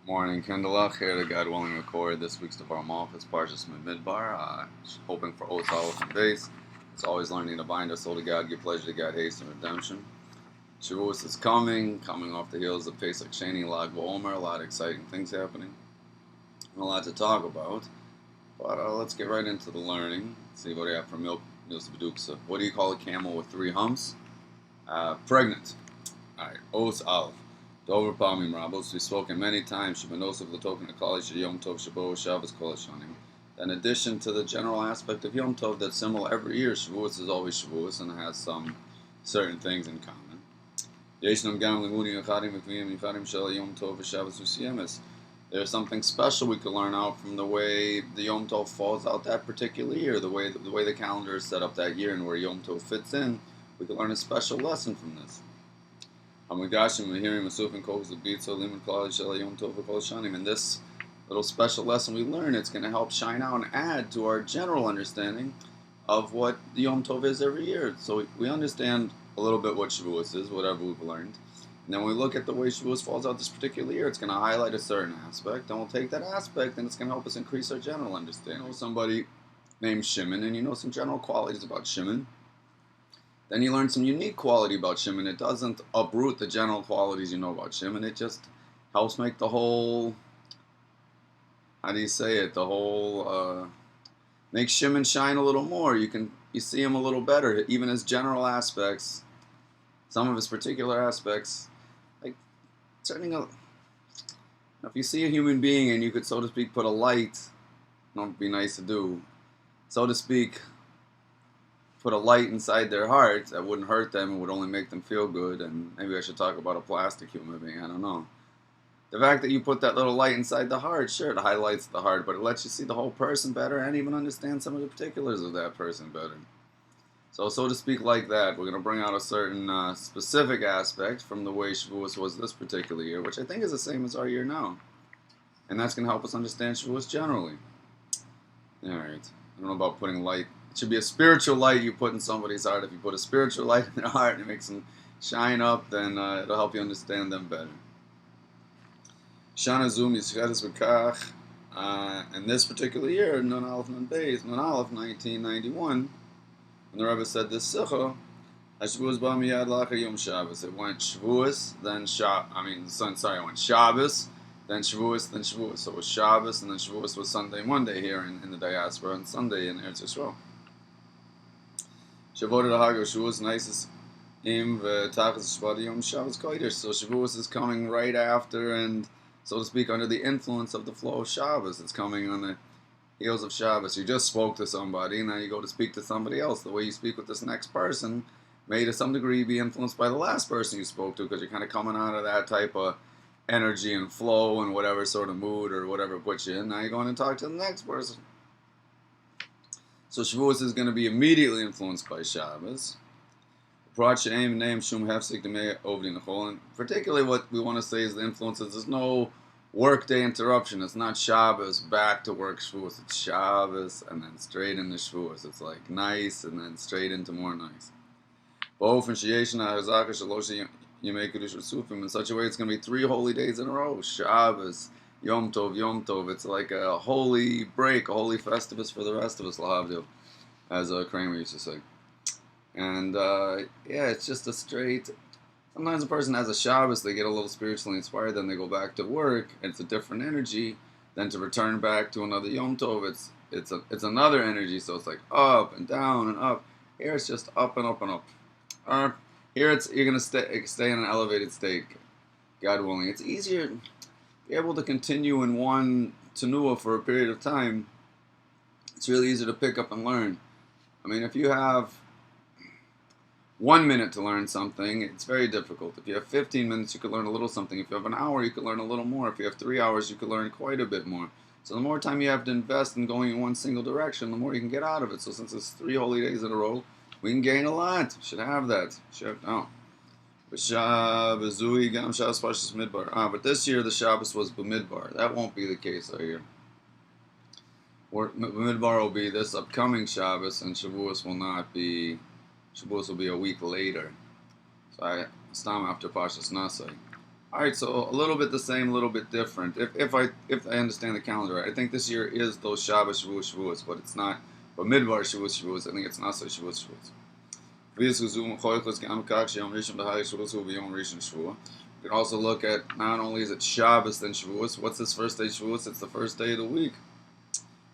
Morning, Kendallach. Here to God willing record this week's Dvar Malchus Bamidbar. Hoping for Oath, Aleph, and Base. It's always learning to bind our soul to God, give pleasure to God, haste, and redemption. Shavuos is coming off the heels of Pesach Sheni, Lag BaOmer. A lot of exciting things happening. And a lot to talk about. But let's get right into the learning. Let's see what I have from Milk News Beduksa. What do you call a camel with 3 humps? Pregnant. Alright, Oath, Aleph. Dvar Malchus, we've spoken many times, Shabanosov the token of college Yom Tov Shabo Shabbos Kol Hashanim. In addition to the general aspect of Yom Tov that's similar every year, Shavuos is always Shavuos and has some certain things in common. There's something special we could learn out from the way the Yom Tov falls out that particular year, the way the calendar is set up that year and where Yom Tov fits in. We could learn a special lesson from this. In this little special lesson we learn, it's going to help shine out and add to our general understanding of what the Yom Tov is every year. So we understand a little bit what Shavuos is, whatever we've learned. And then when we look at the way Shavuos falls out this particular year, it's going to highlight a certain aspect. And we'll take that aspect and it's going to help us increase our general understanding. You know somebody named Shimon, and you know some general qualities about Shimon. Then you learn some unique quality about Shimon. It doesn't uproot the general qualities you know about Shimon. It just helps make the whole, makes Shimon shine a little more. You see him a little better, even his general aspects, some of his particular aspects, like if you see a human being and you could, so to speak, put a light, it'd be nice to do, so to speak, put a light inside their heart that wouldn't hurt them, it would only make them feel good. And maybe I should talk about a plastic human being, I don't know. The fact that you put that little light inside the heart, sure, it highlights the heart, but it lets you see the whole person better and even understand some of the particulars of that person better. So to speak, like that, we're going to bring out a certain specific aspect from the way Shavuos was this particular year, which I think is the same as our year now. And that's going to help us understand Shavuos generally. Alright, I don't know about putting light. It should be a spiritual light you put in somebody's heart. If you put a spiritual light in their heart and it makes them shine up, then it'll help you understand them better. Shana Zum Yisraelis V'kach, and this particular year, Nun Aleph Nun Beis, Nun Aleph 1991, when the Rebbe said this Sikha, Shavuos Ba Miyad Lacher Yom Shabbos. It went Shavuos, then it went Shabbos, then Shavuos, then Shavuos. So it was Shabbos, and then Shavuos was Sunday, Monday here in the diaspora, and Sunday in Eretz Yisrael. Shavuot HaHag Shavuos Naisis Im V'Tachas Shvad Yom Shabbos Kodesh. So Shavuos is coming right after, and so to speak, under the influence of the flow of Shabbos. It's coming on the heels of Shabbos. You just spoke to somebody, and now you go to speak to somebody else. The way you speak with this next person may to some degree be influenced by the last person you spoke to, because you're kind of coming out of that type of energy and flow and whatever sort of mood or whatever puts you in. Now you're going to talk to the next person. So Shavuos is going to be immediately influenced by Shabbos. And particularly what we want to say is the influences. There's no workday interruption. It's not Shabbos, back to work Shavuos. It's Shabbos and then straight into Shavuos. It's like nice and then straight into more nice. In such a way it's going to be 3 holy days in a row. Shabbos, Yom Tov, Yom Tov. It's like a holy break, a holy festivus for the rest of us, Lahavdil, as Kramer used to say. And it's just a straight. Sometimes a person has a Shabbos, they get a little spiritually inspired, then they go back to work. It's a different energy. Then to return back to another Yom Tov, it's another energy. So it's like up and down and up. Here it's just up and up and up. Here you're gonna stay in an elevated state, God willing. It's easier to be able to continue in one tenuah for a period of time. It's really easy to pick up and learn. I mean, if you have 1 minute to learn something, it's very difficult. If you have 15 minutes, you could learn a little something. If you have an hour, you could learn a little more. If you have 3 hours, you could learn quite a bit more. So the more time you have to invest in going in one single direction, the more you can get out of it. So since it's 3 holy days in a row, we can gain a lot. Should have that. But this year the Shabbos was Bamidbar. That won't be the case out here. Bamidbar will be this upcoming Shabbos, and Shavuos will not be. Shavuos will be a week later. So I stam after Pashas Nasai. All right, so a little bit the same, a little bit different. If I understand the calendar right, I think this year is those Shabbos, Shavuos, but it's not. But Midbar Shavuos, I think it's not so Shavuos. We can also look at not only is it Shabbos then Shavuos. What's this first day Shavuos? It's the first day of the week.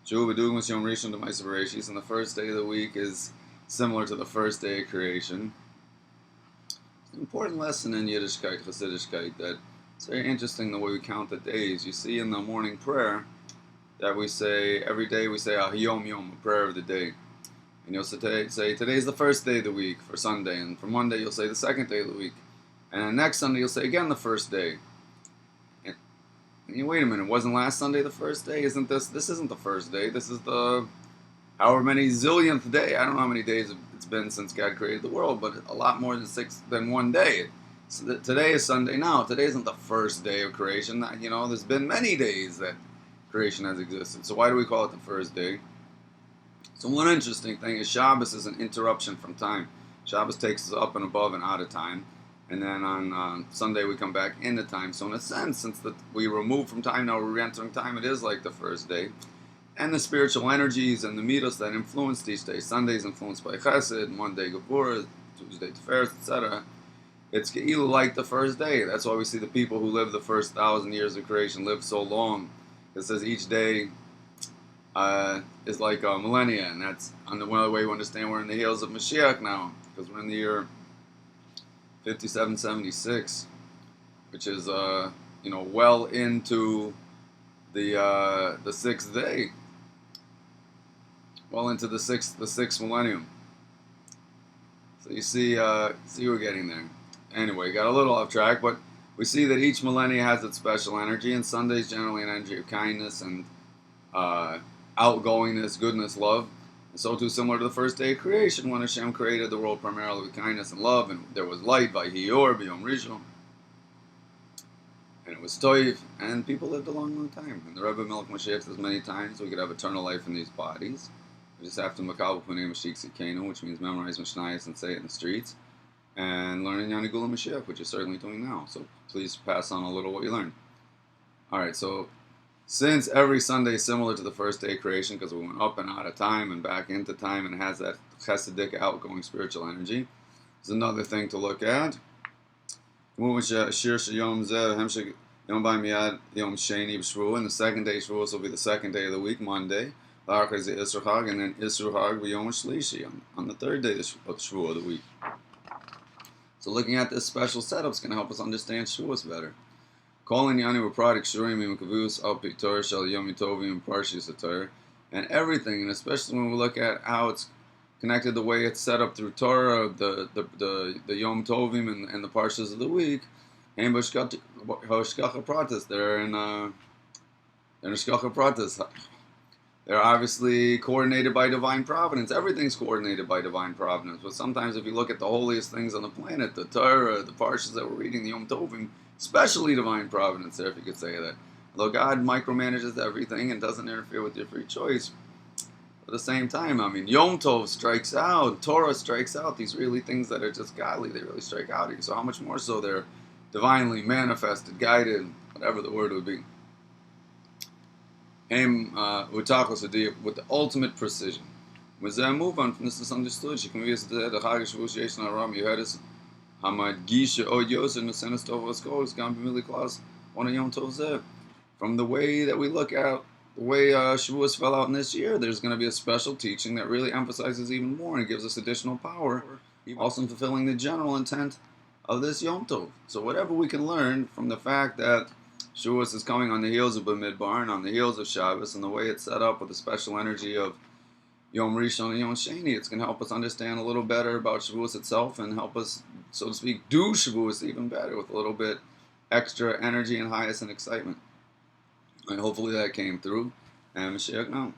And the first day of the week is similar to the first day of creation. It's an important lesson in Yiddishkeit, Chassidishkeit, that it's very interesting the way we count the days. You see in the morning prayer that we say, every day we say, Yom Yom, a prayer of the day. And you'll say, today's the first day of the week for Sunday, and for Monday you'll say the second day of the week. And next Sunday you'll say again the first day. And you wait a minute, wasn't last Sunday the first day? This isn't the first day, this is the however many zillionth day. I don't know how many days it's been since God created the world, but a lot more than one day. So today is Sunday now. Today isn't the first day of creation. There's been many days that creation has existed. So why do we call it the first day? So one interesting thing is Shabbos is an interruption from time. Shabbos takes us up and above and out of time. And then on Sunday we come back into time. So in a sense, since we remove from time, now we're re-entering time, it is like the first day. And the spiritual energies and the mitos that influenced each day. Sunday is influenced by Chesed, Monday Gevurah, Tuesday Tiferes, etc. It's Ge'ilah like the first day. That's why we see the people who lived the first 1,000 years of creation live so long. It says each day is like a millennia, and that's one of the way we understand we're in the heels of Mashiach now, because we're in the year 5776, which is well into the sixth day. Well into the sixth millennium. So you see we're getting there. Anyway, got a little off track, but we see that each millennia has its special energy, and Sunday is generally an energy of kindness and outgoingness, goodness, love. And so too, similar to the first day of creation, when Hashem created the world primarily with kindness and love, and there was light by Hiyor, B'Yom Rishon, and it was Toiv, and people lived a long, long time. And the Rebbe Melech Mashiach says many times we could have eternal life in these bodies. We just have to Makabel Punei Mashiach Sikenu, which means memorize Mishnayos and say it in the streets, and learn Yani Gula Mashiach, which you're certainly doing now. So please pass on a little what you learned. Alright, so since every Sunday is similar to the first day of creation, because we went up and out of time and back into time, and it has that chesidic outgoing spiritual energy, there's another thing to look at. And the second day Shavuos will be the second day of the week, Monday. And then Isru Hag B'Yom Shlishi on the third day of Shavuot of the week. So looking at this special setup is going to help us understand Shavuos better. And everything, and especially when we look at how it's connected, the way it's set up through Torah, the Yom Tovim and the Parshas of the week, and Hashgacha Pratis, they're in Hashgacha Pratis. They're obviously coordinated by divine providence. Everything's coordinated by divine providence. But sometimes if you look at the holiest things on the planet, the Torah, the Parshas that we're reading, the Yom Tovim, especially divine providence there, if you could say that. Although God micromanages everything and doesn't interfere with your free choice, at the same time, Yom Tov strikes out, Torah strikes out, these really things that are just godly, they really strike out at you. So how much more so they're divinely manifested, guided, whatever the word would be. Aim with the ultimate precision. With that move on from this is understood. She can be as the Chagish Vush Aram Yeheres Hamad Gisha Od Yosef Nusenis Tovos Kos Gam B'Mili Klas One Yom Tov Zeh. From the way that we look at the way Shavuos fell out in this year, there's going to be a special teaching that really emphasizes even more and gives us additional power, also in fulfilling the general intent of this Yom Tov. So whatever we can learn from the fact that Shavuos is coming on the heels of Bamidbar and on the heels of Shabbos, and the way it's set up with the special energy of Yom Rishon and Yom Sheni, it's going to help us understand a little better about Shavuos itself and help us, so to speak, do Shavuos even better with a little bit extra energy and highest and excitement. And hopefully that came through. And Mashiach now.